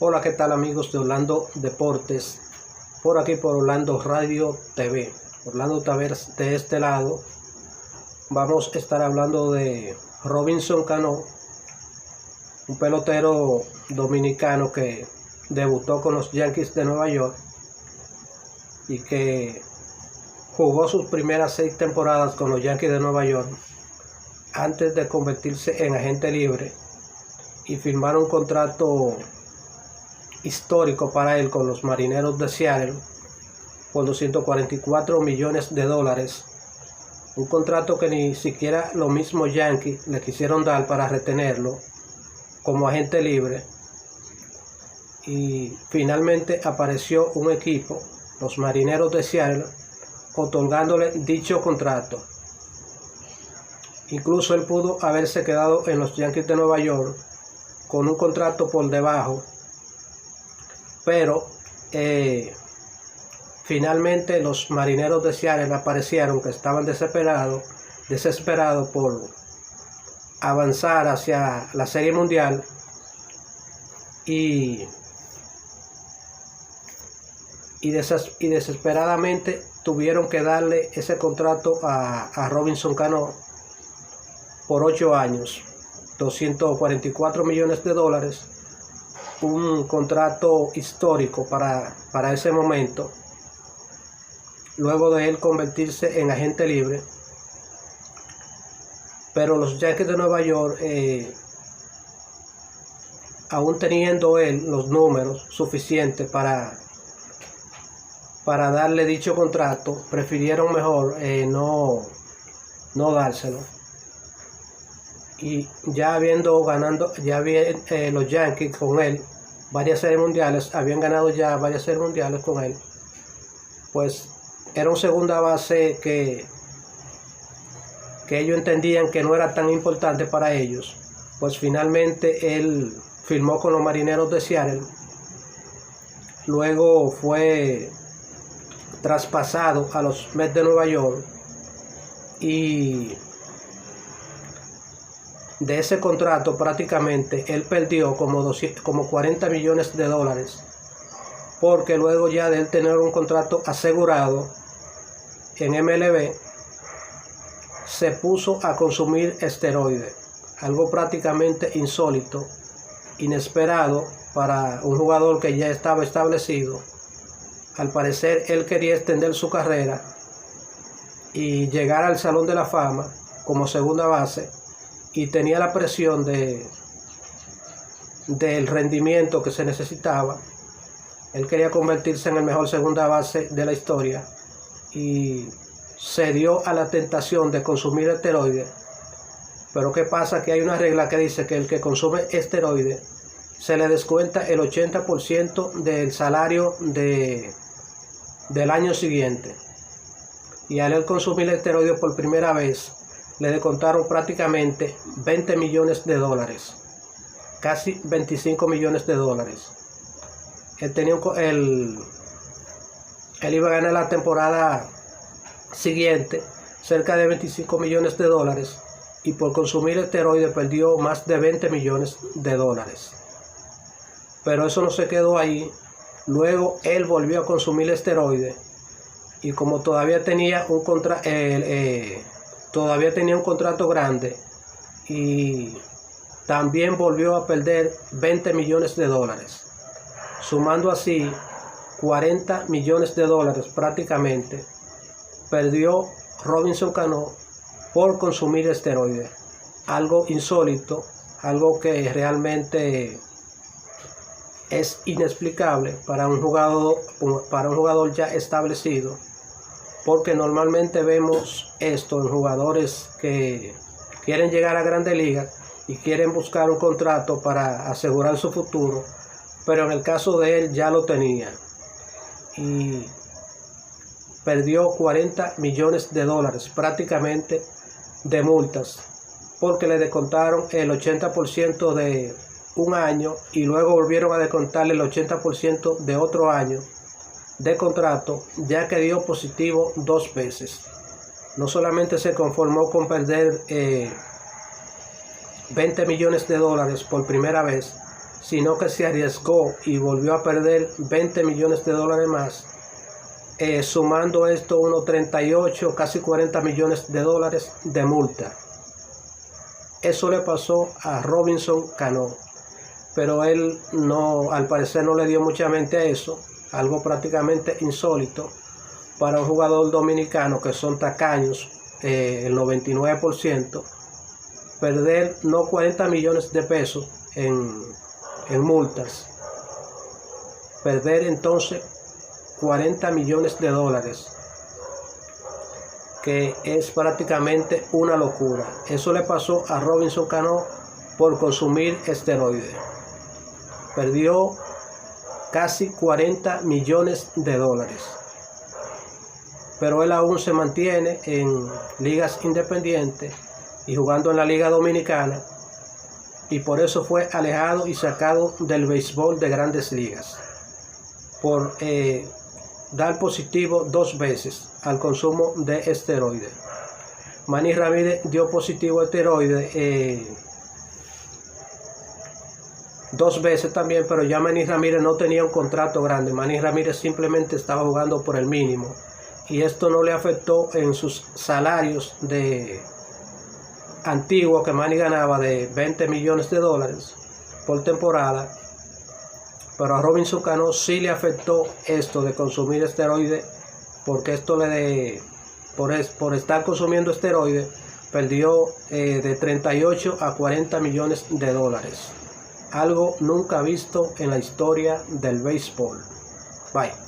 Hola, ¿qué tal amigos de Orlando Deportes? Por aquí por Orlando Radio TV. Orlando TV de este lado. Vamos a estar hablando de Robinson Cano, un pelotero dominicano que debutó con los Yankees de Nueva York y que jugó sus primeras 6 temporadas con los Yankees de Nueva York antes de convertirse en agente libre y firmar un contrato histórico para él con los Marineros de Seattle por $244 millones, un contrato que ni siquiera los mismos Yankees le quisieron dar para retenerlo como agente libre, y finalmente apareció un equipo, los Marineros de Seattle, otorgándole dicho contrato. Incluso él pudo haberse quedado en los Yankees de Nueva York con un contrato por debajo, pero finalmente los Marineros de Seattle aparecieron que estaban desesperados por avanzar hacia la Serie Mundial y desesperadamente tuvieron que darle ese contrato a Robinson Cano por 8 años, $244 millones, un contrato histórico para ese momento, luego de él convertirse en agente libre. Pero los Yankees de Nueva York, aún teniendo él los números suficientes para darle dicho contrato, prefirieron mejor no dárselo. Y ya los Yankees con él varias series mundiales, habían ganado ya varias series mundiales con él, pues era un segunda base que ellos entendían que no era tan importante para ellos. Pues finalmente él firmó con los Marineros de Seattle, luego fue traspasado a los Mets de Nueva York, y de ese contrato prácticamente él perdió como $40 millones, porque luego ya de él tener un contrato asegurado en MLB, se puso a consumir esteroides, algo prácticamente insólito, inesperado para un jugador que ya estaba establecido. Al parecer él quería extender su carrera y llegar al Salón de la Fama como segunda base, y tenía la presión del rendimiento que se necesitaba. Él quería convertirse en el mejor segunda base de la historia y se dio a la tentación de consumir esteroides. Pero ¿qué pasa? Que hay una regla que dice que el que consume esteroides se le descuenta el 80% del salario del año siguiente. Y al él consumir esteroides por primera vez, le descontaron prácticamente $20 millones, casi $25 millones. Él iba a ganar la temporada siguiente cerca de $25 millones, y por consumir esteroides perdió más de $20 millones. Pero eso no se quedó ahí. Luego él volvió a consumir esteroides, y como todavía tenía un contrato grande, y también volvió a perder $20 millones, sumando así $40 millones prácticamente perdió Robinson Cano por consumir esteroides. Algo insólito, algo que realmente es inexplicable para un jugador ya establecido, porque normalmente vemos esto en jugadores que quieren llegar a Grandes Ligas y quieren buscar un contrato para asegurar su futuro, pero en el caso de él ya lo tenía y perdió $40 millones prácticamente de multas, porque le descontaron el 80% de un año y luego volvieron a descontarle el 80% de otro año de contrato, ya que dio positivo 2 veces. No solamente se conformó con perder $20 millones por primera vez, sino que se arriesgó y volvió a perder 20 millones de dólares más, sumando esto unos 38, casi 40 millones de dólares de multa. Eso le pasó a Robinson Cano, pero él no, al parecer no le dio mucha mente a eso, algo prácticamente insólito para un jugador dominicano que son tacaños, el 99%, perder no 40 millones de pesos en multas, perder entonces 40 millones de dólares, que es prácticamente una locura. Eso le pasó a Robinson Cano por consumir esteroides. Perdió casi 40 millones de dólares. Pero él aún se mantiene en ligas independientes y jugando en la Liga Dominicana, y por eso fue alejado y sacado del béisbol de Grandes Ligas por dar positivo 2 veces al consumo de esteroides. Manny Ramírez dio positivo a esteroides 2 veces también, pero ya Manny Ramírez no tenía un contrato grande. Manny Ramírez simplemente estaba jugando por el mínimo y esto no le afectó en sus salarios de antiguo que Manny ganaba de 20 millones de dólares por temporada, pero a Robinson Cano sí le afectó esto de consumir esteroides, porque esto por estar consumiendo esteroides perdió de 38 a 40 millones de dólares, algo nunca visto en la historia del béisbol. Bye.